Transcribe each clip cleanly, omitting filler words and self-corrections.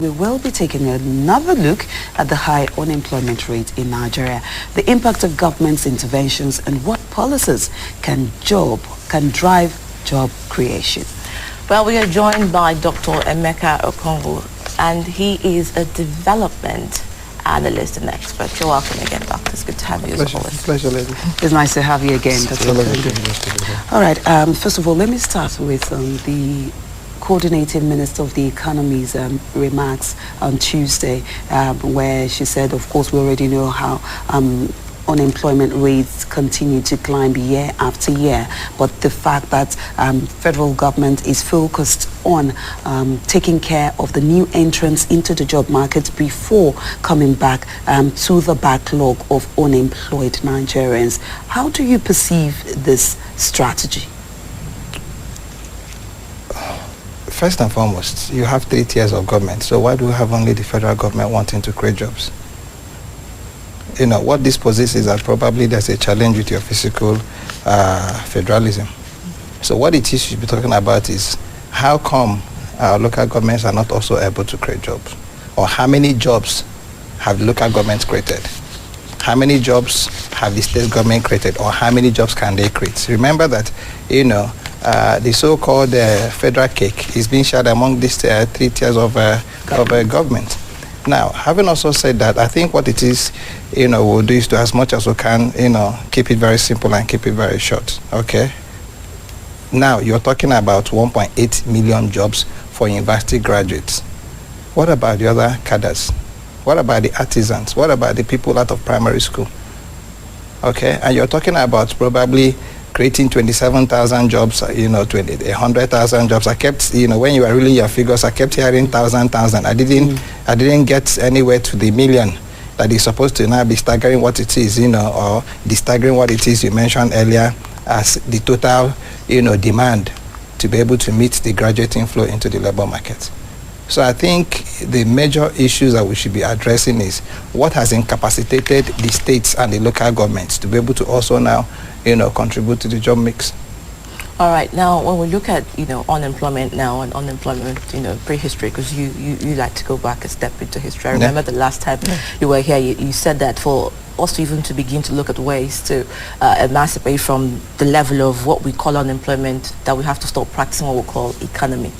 We will be taking another look at the high unemployment rate in Nigeria, the impact of government's interventions, and what policies can drive job creation. Well, we are joined by Dr. Emeka Okengwu, and he is a development analyst and expert. You're welcome again, Doctor. It's good to have you as always. Pleasure, lady. It's nice to have you again, Dr. Okengwu. All right, first of all, let me start with the Coordinating Minister of the Economy's remarks on Tuesday, where she said, of course, we already know how unemployment rates continue to climb year after year, but the fact that federal government is focused on taking care of the new entrants into the job market before coming back to the backlog of unemployed Nigerians. How do you perceive this strategy? First and foremost, you have 3 tiers of government. So why do we have only the federal government wanting to create jobs? You know, what this poses is that probably there's a challenge with your physical federalism. So what it is you should be talking about is how come our local governments are not also able to create jobs? Or how many jobs have local governments created? How many jobs have the state government created? Or how many jobs can they create? Remember that, you know, the so-called federal cake is being shared among these 3 tiers of government. Now, having also said that, I think what it is, you know, we'll do is to, as much as we can, you know, keep it very simple and keep it very short, okay? Now, you're talking about 1.8 million jobs for university graduates. What about the other cadres? What about the artisans? What about the people out of primary school? Okay, and you're talking about probably creating 27,000 jobs, you know, 100,000 jobs. I kept, you know, when you were reading your figures, I kept hearing 1,000. I didn't get anywhere to the million that is supposed to now be staggering what it is, you know, or the staggering what it is you mentioned earlier as the total, you know, demand to be able to meet the graduating flow into the labor market. So I think the major issues that we should be addressing is what has incapacitated the states and the local governments to be able to also now, you know, contribute to the job mix. All right. Now, when we look at, you know, unemployment now and unemployment, you know, prehistory, because you like to go back a step into history. I remember the last time you were here, you said that for us even to begin to look at ways to emancipate from the level of what we call unemployment, that we have to start practicing what we call economy.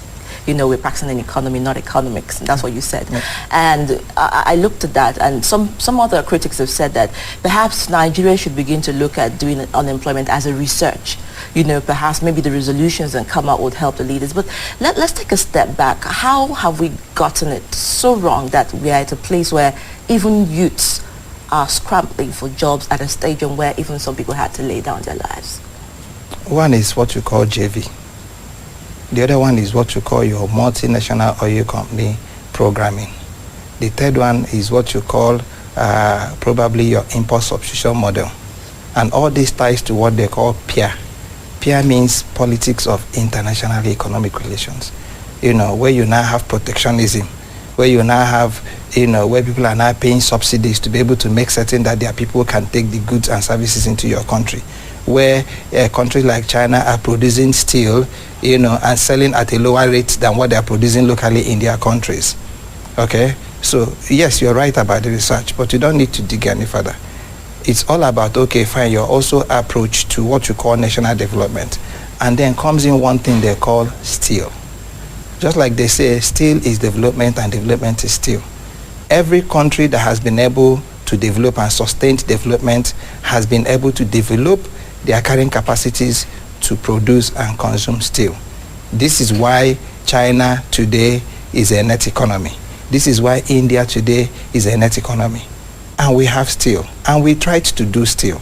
You know, we're practicing an economy, not economics. And that's what you said. Yeah. And I looked at that, and some other critics have said that perhaps Nigeria should begin to look at doing unemployment as a research. You know, perhaps maybe the resolutions that come out would help the leaders. But let's take a step back. How have we gotten it so wrong that we are at a place where even youths are scrambling for jobs at a stage where even some people had to lay down their lives? One is what you call JV. The other one is what you call your multinational oil company programming. The third one is what you call probably your import substitution model. And all this ties to what they call PIA. PIA means politics of international economic relations. You know, where you now have protectionism, where you now have, you know, where people are now paying subsidies to be able to make certain that their people can take the goods and services into your country. Where countries like China are producing steel, you know, and selling at a lower rate than what they are producing locally in their countries. Okay? So, yes, you're right about the research, but you don't need to dig any further. It's all about, okay, fine, your also approach to what you call national development. And then comes in one thing they call steel. Just like they say, steel is development and development is steel. Every country that has been able to develop and sustain development has been able to develop their carrying capacities to produce and consume steel. This is why China today is a net economy. This is why India today is a net economy. And we have steel. And we tried to do steel.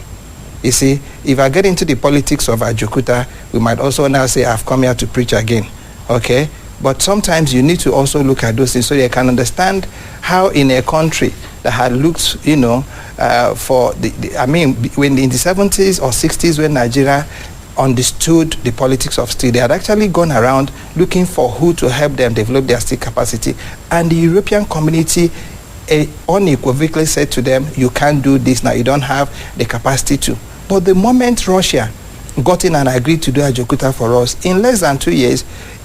You see, if I get into the politics of Ajokuta, we might also now say, I've come here to preach again. Okay? But sometimes you need to also look at those things so you can understand how in a country that had looked, you know, for I mean, when in the 70s or 60s when Nigeria understood the politics of steel, they had actually gone around looking for who to help them develop their steel capacity. And the European community unequivocally said to them, you can't do this now, you don't have the capacity to. But the moment Russia got in and agreed to do Ajokuta for us, in less than 2 years,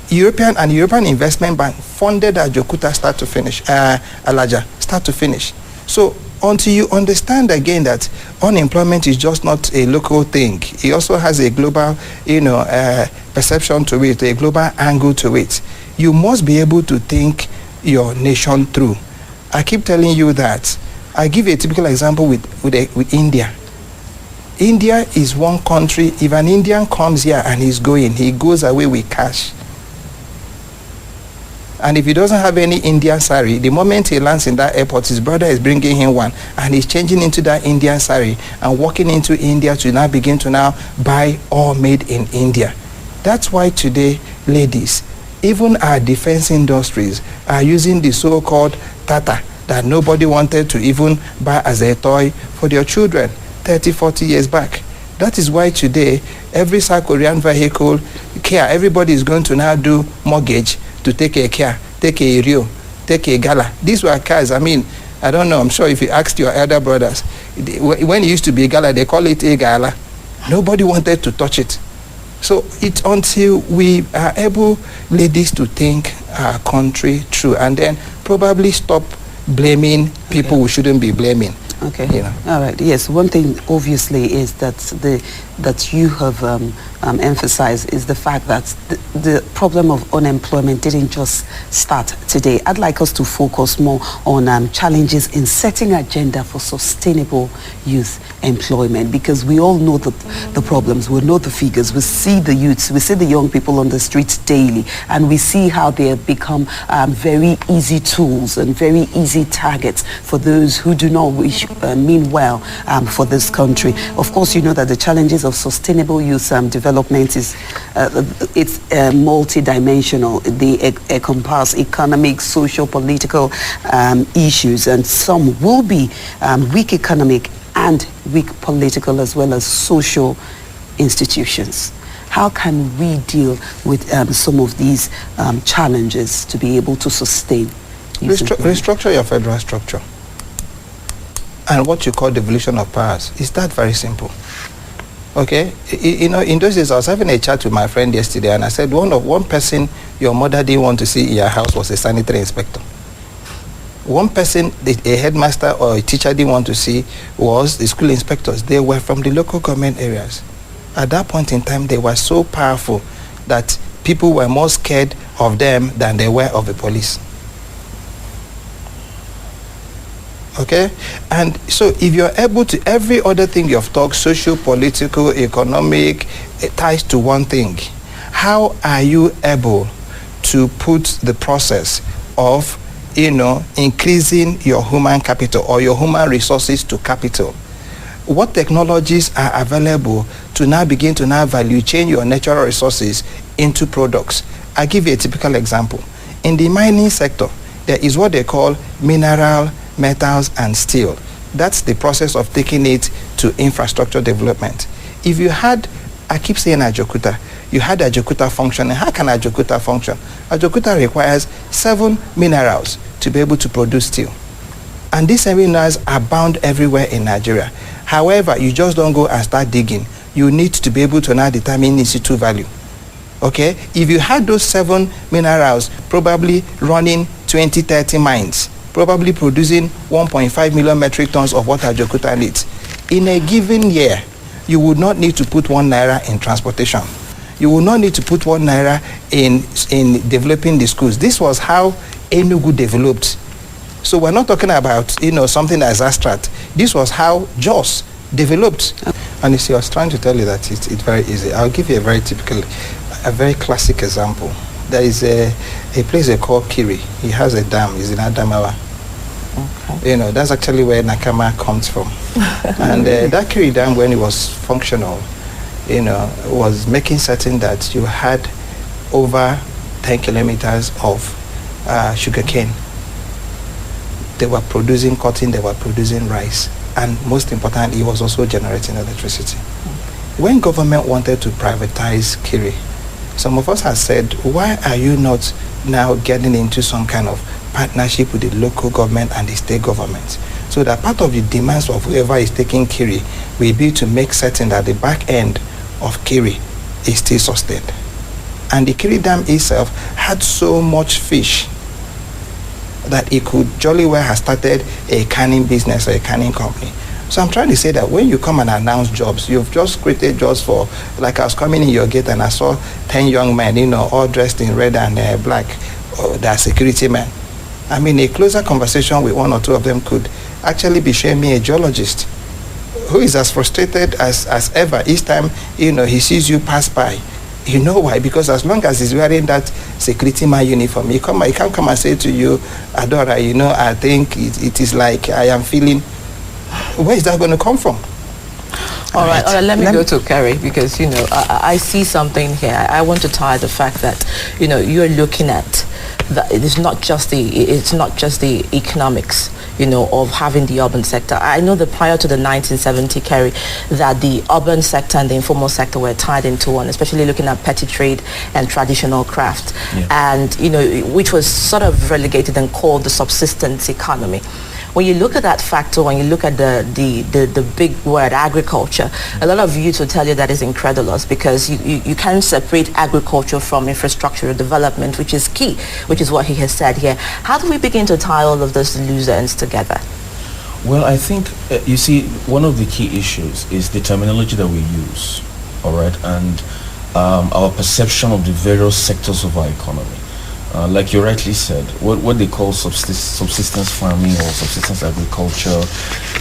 European Investment Bank funded Ajokuta start to finish, Alaja start to finish. So until you understand again that unemployment is just not a local thing, it also has a global, perception to it, a global angle to it. You must be able to think your nation through. I keep telling you that. I give you a typical example with India. India is one country. If an Indian comes here and he goes away with cash. And if he doesn't have any Indian sari, the moment he lands in that airport, his brother is bringing him one, and he's changing into that Indian sari and walking into India to now begin to now buy all made in India. That's why today, ladies, even our defense industries are using the so-called Tata that nobody wanted to even buy as a toy for their children 30, 40 years back. That is why today, every South Korean vehicle, Kia, everybody is going to now do mortgage to take a Kia, take a Rio, take a Gala. These were cars, I mean, I don't know, I'm sure if you asked your elder brothers, when it used to be a Gala, they call it a Gala. Nobody wanted to touch it. So it's until we are able, ladies, to think our country through and then probably stop blaming people we shouldn't be blaming. Okay. You know. All right. Yes. One thing, obviously, is that that you have emphasized is the fact that the problem of unemployment didn't just start today. I'd like us to focus more on challenges in setting agenda for sustainable youth employment, because we all know the problems, we know the figures, we see the youths, we see the young people on the streets daily, and we see how they have become very easy tools and very easy targets for those who do not wish mean well for this country. Of course, you know that the challenges of sustainable youth development is it's multi-dimensional. They encompass economic, social, political issues, and some will be weak economic and weak political as well as social institutions. How can we deal with some of these challenges to be able to sustain? Restructure your federal structure. And what you call devolution of powers. Is that very simple? Okay? In those days, I was having a chat with my friend yesterday, and I said one person your mother didn't want to see in your house was a sanitary inspector. One person, a headmaster or a teacher didn't want to see was the school inspectors. They were from the local government areas. At that point in time, they were so powerful that people were more scared of them than they were of the police. Okay? And so if you're able to, every other thing you've talked, social, political, economic, it ties to one thing. How are you able to put the process of, increasing your human capital or your human resources to capital? What technologies are available to now begin to now value chain your natural resources into products? I'll give you a typical example. In the mining sector, there is what they call mineral, metals, and steel. That's the process of taking it to infrastructure development. If you had, I keep saying Ajokuta, you had Ajokuta functioning. How can Ajokuta function? Ajokuta requires 7 minerals to be able to produce steel. And these 7 minerals are bound everywhere in Nigeria. However, you just don't go and start digging. You need to be able to now determine in situ value. Okay? If you had those 7 minerals probably running 20, 30 mines, probably producing 1.5 million metric tons of what Ajokuta needs, in a given year, you would not need to put 1 naira in transportation. You will not need to put 1 naira in developing the schools. This was how Enugu developed. So we're not talking about, something as abstract. This was how Jos developed. And you see, I was trying to tell you that it's very easy. I'll give you a very classic example. There is a place they call Kiri. He has a dam. It's in Adamawa. Okay. That's actually where Nakama comes from. And that Kiri dam, when it was functional, was making certain that you had over 10 kilometers of sugarcane. They were producing cotton, they were producing rice, and most importantly, it was also generating electricity. When government wanted to privatize Kiri, some of us have said, why are you not now getting into some kind of partnership with the local government and the state government, so that part of the demands of whoever is taking Kiri will be to make certain that the back end of Kiri is still sustained? And the Kiri Dam itself had so much fish that it could jolly well have started a canning business or a canning company. So I'm trying to say that when you come and announce jobs, you've just created jobs for, like I was coming in your gate and I saw 10 young men, all dressed in red and black, they're security men. I mean, a closer conversation with one or two of them could actually be showing me a geologist who is as frustrated as ever each time, he sees you pass by. You know why? Because as long as he's wearing that security man uniform, he can't come and say to you, Adora, I think it is like I am feeling. Where is that going to come from? All right, let me go to Kerry, because I see something here. I want to tie the fact that you're looking at that it's not just the economics of having the urban sector. I know that prior to the 1970, Kerry, that the urban sector and the informal sector were tied into one, especially looking at petty trade and traditional craft, and which was sort of relegated and called the subsistence economy. When you look at that factor, when you look at the big word agriculture, a lot of youths will tell you that is incredulous, because you can't separate agriculture from infrastructural development, which is key, which is what he has said here. How do we begin to tie all of those loose ends together? Well, I think, you see, one of the key issues is the terminology that we use, all right, and our perception of the various sectors of our economy. Like you rightly said, what they call subsistence farming or subsistence agriculture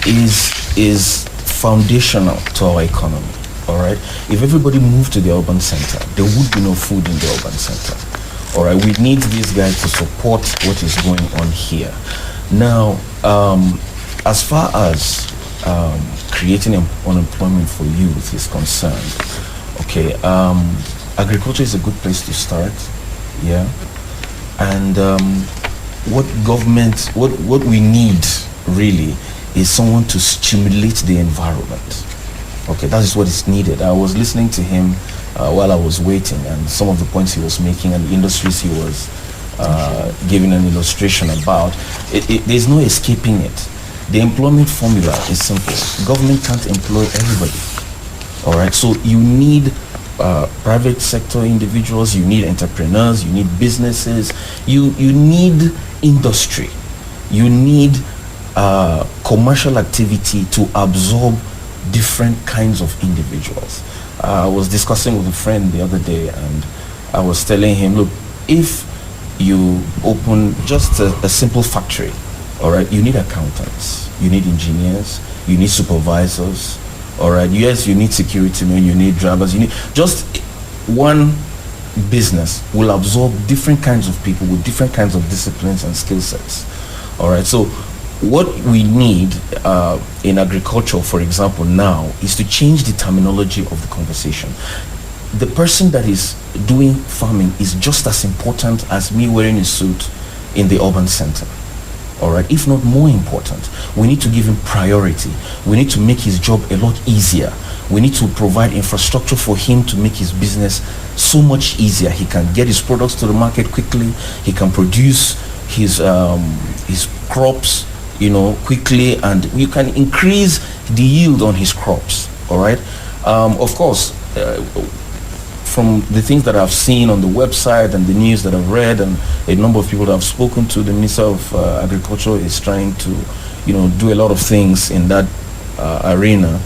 is foundational to our economy. All right. If everybody moved to the urban center, there would be no food in the urban center. All right. We need these guys to support what is going on here. Now, as far as creating unemployment for youth is concerned, okay, agriculture is a good place to start. Yeah. And what we need really is someone to stimulate the environment. Okay, that is what is needed. I was listening to him while I was waiting, and some of the points he was making and the industries he was giving an illustration about. There's no escaping it. The employment formula is simple. Government can't employ everybody. All right, so you need private sector individuals, you need entrepreneurs, you need businesses, you need industry, you need commercial activity to absorb different kinds of individuals. I was discussing with a friend the other day, and I was telling him, look, if you open just a simple factory, all right, you need accountants, you need engineers, you need supervisors. All right. Yes, you need security men, you need drivers, you need just one business will absorb different kinds of people with different kinds of disciplines and skill sets. All right. So what we need in agriculture, for example, now is to change the terminology of the conversation. The person that is doing farming is just as important as me wearing a suit in the urban center. All right, if not more important. We need to give him priority. We need to make his job a lot easier. We need to provide infrastructure for him to make his business so much easier. He can get his products to the market quickly. He can produce his crops, quickly, and you can increase the yield on his crops. All right. Of course, from the things that I've seen on the website and the news that I've read, and a number of people that I've spoken to, the Minister of Agriculture is trying to, do a lot of things in that arena,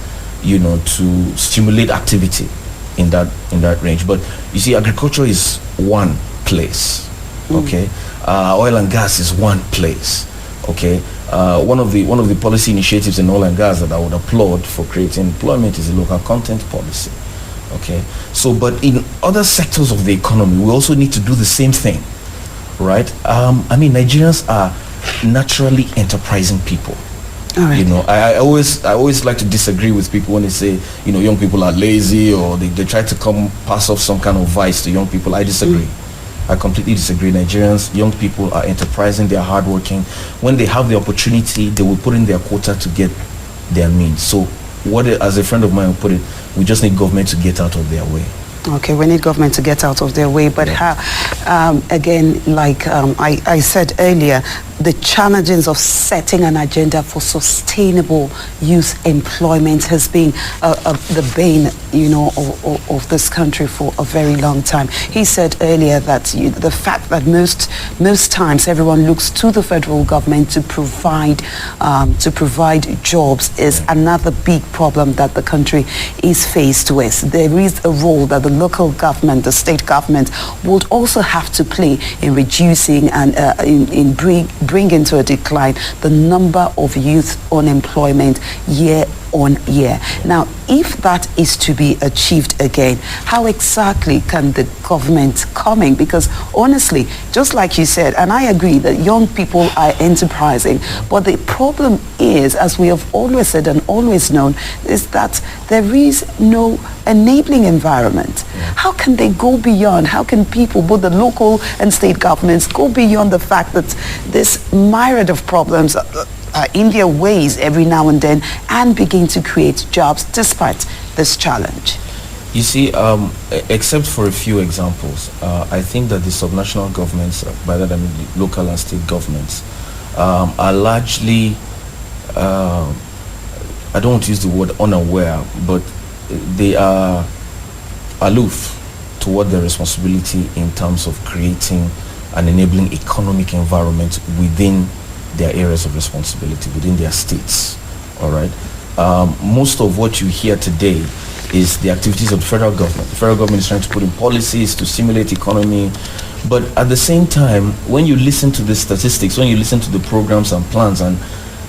to stimulate activity in that range. But you see, agriculture is one place, okay? Oil and gas is one place, okay? One of the policy initiatives in oil and gas that I would applaud for creating employment is the local content policy. Okay, so but in other sectors of the economy, we also need to do the same thing, right? Nigerians are naturally enterprising people. All right. I always like to disagree with people when they say, young people are lazy, or they try to pass off some kind of vice to young people. I disagree. I completely disagree. Nigerians, young people are enterprising, they are hardworking. When they have the opportunity, they will put in their quota to get their means. So as a friend of mine put it, we just need government to get out of their way. Okay, we need government to get out of their way, but how, again, like I said earlier, the challenges of setting an agenda for sustainable youth employment has been the bane, of this country for a very long time. He said earlier that the fact that most times everyone looks to the federal government to provide jobs is another big problem that the country is faced with. There is a role that the local government, the state government, would also have to play in reducing and in bringing to a decline the number of youth unemployment year on year. Now, if that is to be achieved again, how exactly can the government come in? Because honestly, just like you said, and I agree that young people are enterprising, but the problem is, as we have always said and always known, is that there is no enabling environment. How can they go beyond? How can people, both the local and state governments, go beyond the fact that this myriad of problems in their ways every now and then and begin to create jobs despite this challenge? You see, except for a few examples, I think that the subnational governments, by that I mean the local and state governments, are largely, I don't want to use the word unaware, but they are aloof toward their responsibility in terms of creating an enabling economic environment within their areas of responsibility, within their states. All right. Most of what you hear today is the activities of the federal government. The federal government is trying to put in policies to stimulate economy, but at the same time, when you listen to the statistics, when you listen to the programs and plans, and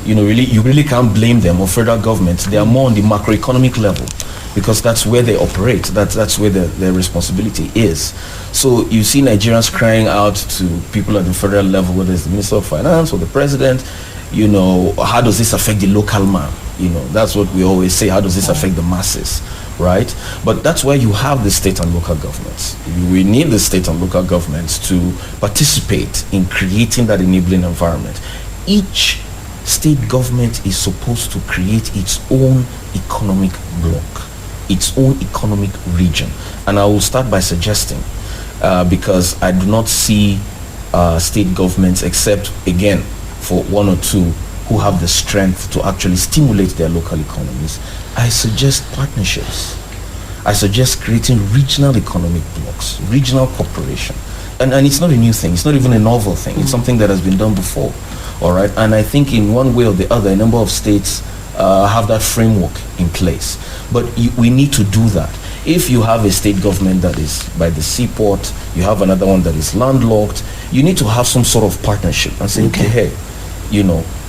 you really can't blame them or federal governments. They are more on the macroeconomic level, because that's where they operate. That's where their responsibility is. So you see Nigerians crying out to people at the federal level, whether it's the Minister of Finance or the President, how does this affect the local man? That's what we always say, how does this affect the masses, right? But that's why you have the state and local governments. We need the state and local governments to participate in creating that enabling environment. Each state government is supposed to create its own economic bloc, its own economic region. And I will start by suggesting, because I do not see state governments, except again for one or two who have the strength to actually stimulate their local economies, I suggest partnerships. I suggest creating regional economic blocs, regional cooperation. And it's not a new thing. It's not even a novel thing. It's something that has been done before. All right. And I think in one way or the other, a number of states have that framework in place. But we need to do that. If you have a state government that is by the seaport, you have another one that is landlocked, you need to have some sort of partnership and say, okay, hey,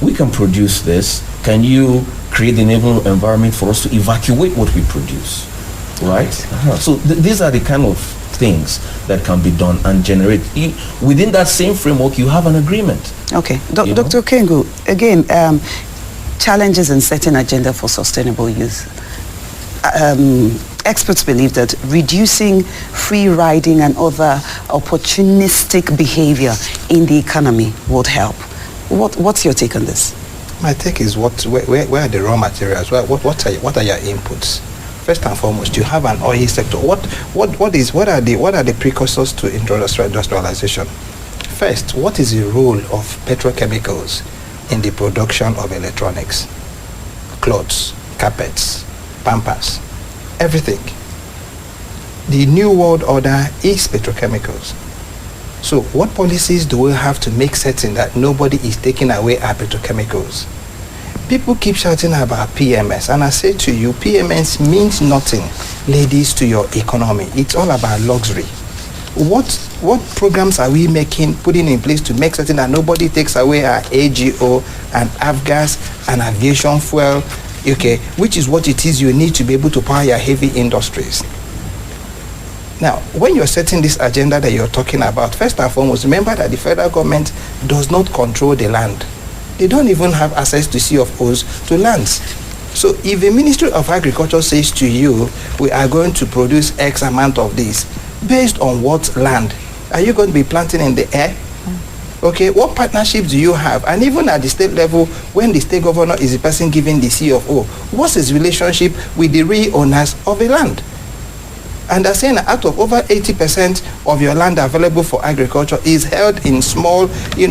we can produce this. Can you create the enabling environment for us to evacuate what we produce? Right? So these are the kind of things that can be done and generate. Within that same framework, you have an agreement. Okay. Dr. Okengwu, again, challenges in setting agenda for sustainable youth. Experts believe that reducing free riding and other opportunistic behavior in the economy would help. What's your take on this? My take is where are the raw materials? What are your inputs? First and foremost, you have an oil sector. What are the precursors to industrialization? First, what is the role of petrochemicals in the production of electronics, clothes, carpets, pampers, everything? The new world order is petrochemicals. So what policies do we have to make certain that nobody is taking away our petrochemicals? People keep shouting about PMS, and I say to you, PMS means nothing, ladies, to your economy. It's all about luxury. What programs are we putting in place to make certain that nobody takes away our AGO and avgas and aviation fuel, okay, which is what it is you need to be able to power your heavy industries? Now, when you're setting this agenda that you're talking about, first and foremost, remember that the federal government does not control the land. They don't even have access to CFOs to lands. So if the Ministry of Agriculture says to you, we are going to produce X amount of this, based on what land? Are you going to be planting in the air? Okay, what partnerships do you have? And even at the state level, when the state governor is the person giving the CFO, what's his relationship with the real owners of the land? And they're saying that out of over 80% of your land available for agriculture is held in small,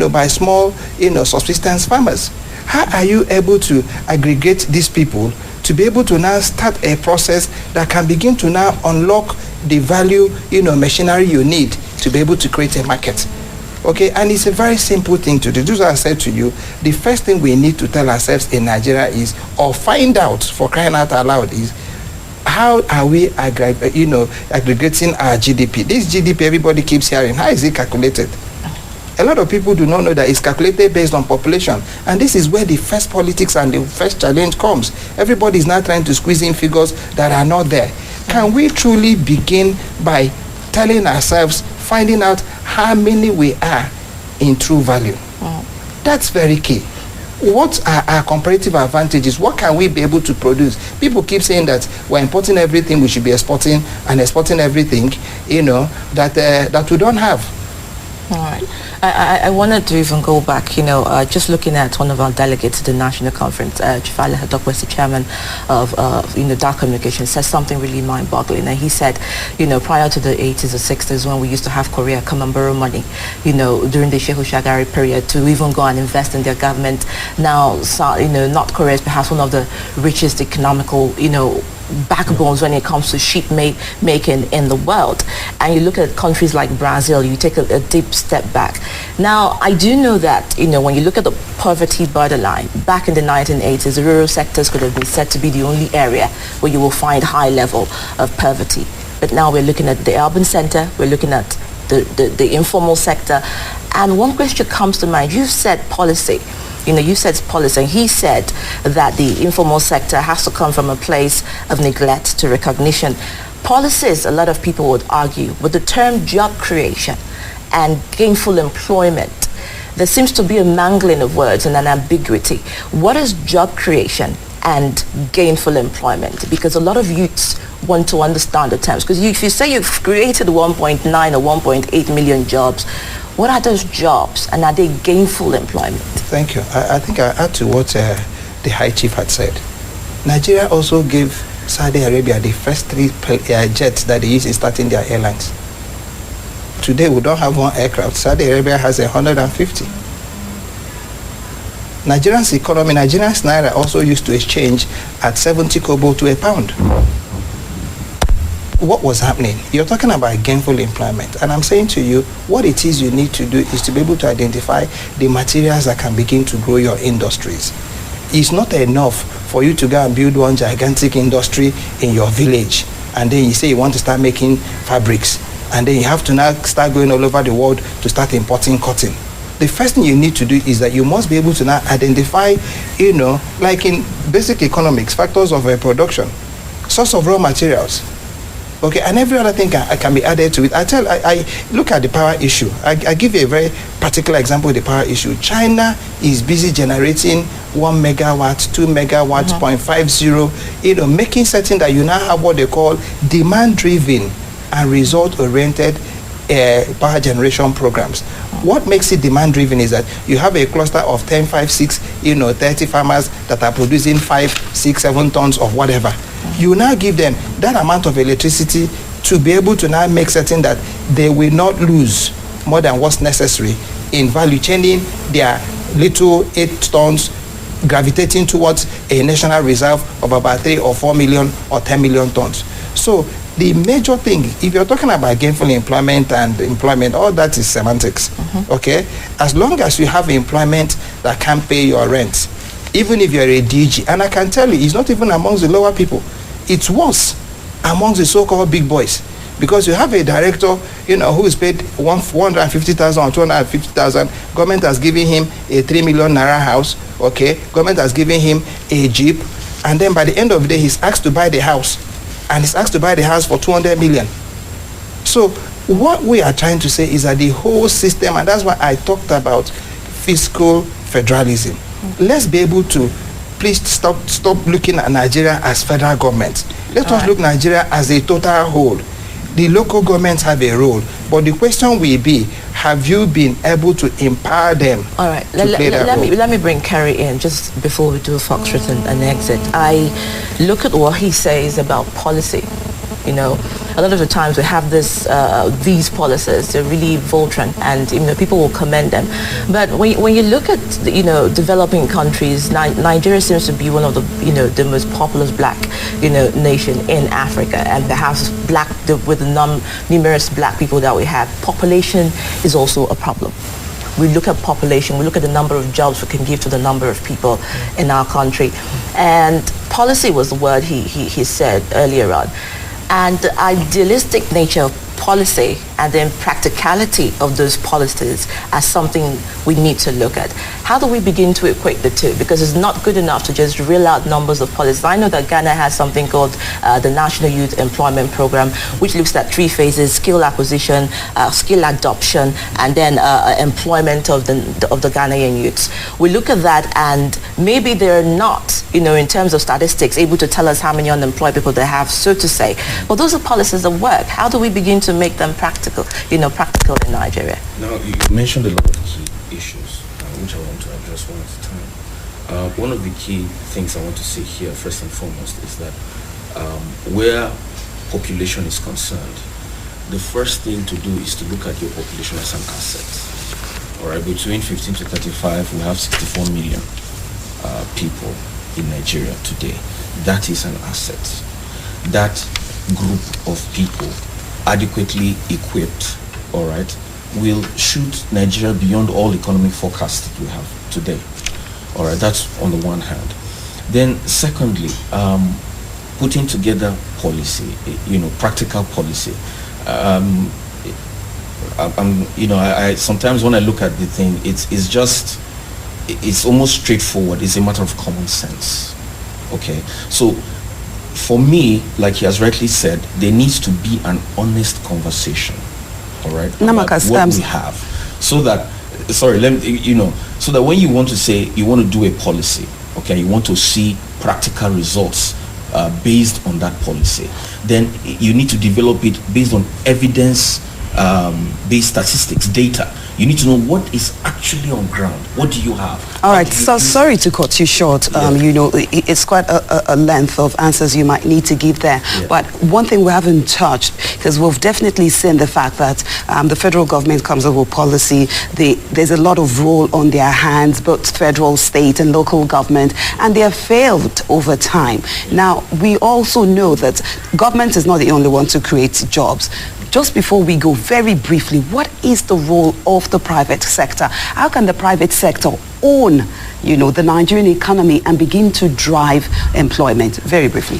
by small, subsistence farmers. How are you able to aggregate these people to be able to now start a process that can begin to now unlock the value, machinery you need to be able to create a market? Okay, and it's a very simple thing to do. Just as I said to you, the first thing we need to tell ourselves in Nigeria is, or find out, for crying out aloud, is how are we aggregating our GDP? This GDP everybody keeps hearing, how is it calculated? A lot of people do not know that it's calculated based on population. And this is where the first politics and the first challenge comes. Everybody is now trying to squeeze in figures that are not there. Can we truly begin by telling ourselves, finding out how many we are in true value? That's very key. What are our comparative advantages? What can we be able to produce? People keep saying that we're importing everything, we should be exporting and exporting everything, that we don't have. All right. I wanted to even go back, just looking at one of our delegates at the national conference, Chifale Hadok was the chairman of, Dark Communication, said something really mind-boggling. And he said, prior to the 80s or 60s, when we used to have Korea come and borrow money, during the Shehu Shagari period, to even go and invest in their government. Now, North Korea is perhaps one of the richest economical, backbones when it comes to sheep making in the world. And you look at countries like Brazil, you take a deep step back. Now, I do know that, when you look at the poverty borderline, back in the 1980s, the rural sectors could have been said to be the only area where you will find high level of poverty. But now we're looking at the urban center, we're looking at the informal sector. And one question comes to mind. You said policy. You said policy, and he said that the informal sector has to come from a place of neglect to recognition. Policies, a lot of people would argue, with the term job creation and gainful employment, there seems to be a mangling of words and an ambiguity. What is job creation and gainful employment? Because a lot of youths want to understand the terms. Because if you say you've created 1.9 or 1.8 million jobs, what are those jobs, and are they gainful employment? Thank you. I think I add to what the High Chief had said. Nigeria also gave Saudi Arabia the first 3 jets that they use in starting their airlines. Today we don't have one aircraft. Saudi Arabia has 150. Nigeria's economy, Nigeria's naira also used to exchange at 70 kobo to a pound. What was happening? You're talking about gainful employment, and I'm saying to you, what it is you need to do is to be able to identify the materials that can begin to grow your industries. It's not enough for you to go and build one gigantic industry in your village, and then you say you want to start making fabrics, and then you have to now start going all over the world to start importing cotton. The first thing you need to do is that you must be able to now identify, like in basic economics, factors of production, source of raw materials. Okay, and every other thing can be added to it. I look at the power issue. I give you a very particular example of the power issue. China is busy generating 1 megawatt, 2 megawatts, 0.50, making certain that you now have what they call demand-driven and result-oriented power generation programs. What makes it demand-driven is that you have a cluster of 10, 5, 6, 30 farmers that are producing 5, 6, 7 tons of whatever. You now give them that amount of electricity to be able to now make certain that they will not lose more than what's necessary in value chaining their little 8 tons, gravitating towards a national reserve of about 3 or 4 million or 10 million tons. So the major thing, if you're talking about gainful employment and employment, all that is semantics, okay? As long as you have employment that can pay your rent, even if you're a DG, and I can tell you, it's not even amongst the lower people. It's worse amongst the so-called big boys. Because you have a director, who is paid 150,000 or 250,000. Government has given him a 3 million naira house, okay? Government has given him a Jeep. And then by the end of the day, he's asked to buy the house. And he's asked to buy the house for 200 million. So what we are trying to say is that the whole system, and that's why I talked about fiscal federalism. Let's be able to please stop looking at Nigeria as federal government. Let us look at Nigeria as a total whole. The local governments have a role, but the question will be, have you been able to empower them? All right, let me bring Kerry in just before we do Fox and exit. I look at what he says about policy. You know, a lot of the times we have these policies, they're really Voltron, and people will commend them. But when you look at developing countries, Nigeria seems to be one of the most populous black nation in Africa, and perhaps with the numerous black people that we have, population is also a problem. We look at population, we look at the number of jobs we can give to the number of people in our country. And policy was the word he said earlier on. And the idealistic nature of policy and then practicality of those policies as something we need to look at. How do we begin to equate the two? Because it's not good enough to just reel out numbers of policies. I know that Ghana has something called the National Youth Employment Program, which looks at 3 phases: skill acquisition, skill adoption, and then employment of the Ghanaian youths. We look at that, and maybe they're not, in terms of statistics, able to tell us how many unemployed people they have, so to say. But those are policies that work. How do we begin to make them practical in Nigeria? Now, you mentioned a lot of key issues, which I want to address one at a time. One of the key things I want to say here, first and foremost, is that where population is concerned, the first thing to do is to look at your population as an asset. All right, between 15 to 35, we have 64 million people in Nigeria today. That is an asset. That group of people, adequately equipped, all right, will shoot Nigeria beyond all economic forecasts that we have today. All right, that's on the one hand. Then secondly, putting together policy, practical policy. I sometimes when I look at the thing, it's almost straightforward. It's a matter of common sense. Okay, so for me, like he has rightly said, there needs to be an honest conversation, all right, about what we have, so that, so that when you want to say you want to do a policy, okay, you want to see practical results based on that policy, then you need to develop it based on evidence based statistics, data. You need to know what is actually on ground. What do you have? All right, so sorry to cut you short. It's quite a length of answers you might need to give there. Yeah. But one thing we haven't touched, because we've definitely seen the fact that the federal government comes up with policy. There's a lot of role on their hands, both federal, state, and local government, and they have failed over time. Now, we also know that government is not the only one to create jobs. Just before we go, very briefly, what is the role of the private sector? How can the private sector own, the Nigerian economy and begin to drive employment? Very briefly.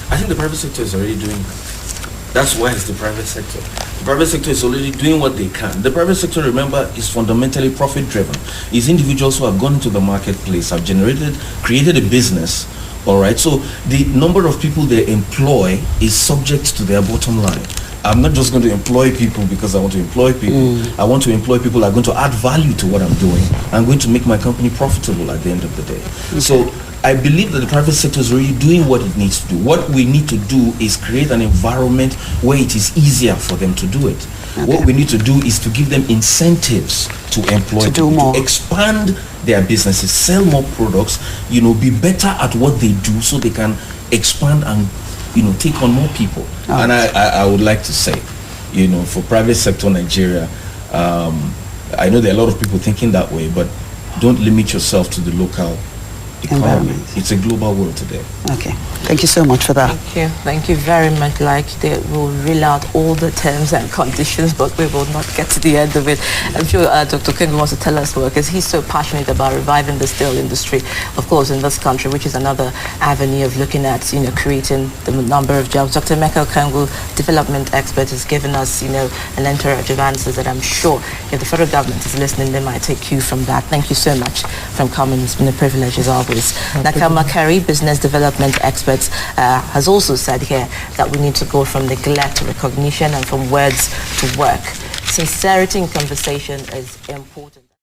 I think the private sector is already doing that. That's why it's the private sector. The private sector is already doing what they can. The private sector, remember, is fundamentally profit-driven. It's individuals who have gone into the marketplace, have created a business, all right? So the number of people they employ is subject to their bottom line. I'm not just going to employ people because I want to employ people. I want to employ people that are going to add value to what I'm doing. I'm going to make my company profitable at the end of the day. Okay. So I believe that the private sector is really doing what it needs to do. What we need to do is create an environment where it is easier for them to do it. Okay. What we need to do is to give them incentives to employ people, to expand their businesses, sell more products, be better at what they do so they can expand and take on more people. And I would like to say, for private sector Nigeria, I know there are a lot of people thinking that way, but don't limit yourself to the local economy. It's a global world today. Okay. Thank you so much for that. Thank you. Thank you very much. They will reel out all the terms and conditions, but we will not get to the end of it. I'm sure Dr. Okengwu wants to tell us more, because he's so passionate about reviving the steel industry, of course, in this country, which is another avenue of looking at, creating the number of jobs. Dr. Emeka Okengwu, development expert, has given us, an entourage of answers that I'm sure if the federal government is listening, they might take cue from that. Thank you so much for coming. It's been a privilege as always. Nakama Kari, business development expert, has also said here that we need to go from neglect to recognition and from words to work. Sincerity in conversation is important.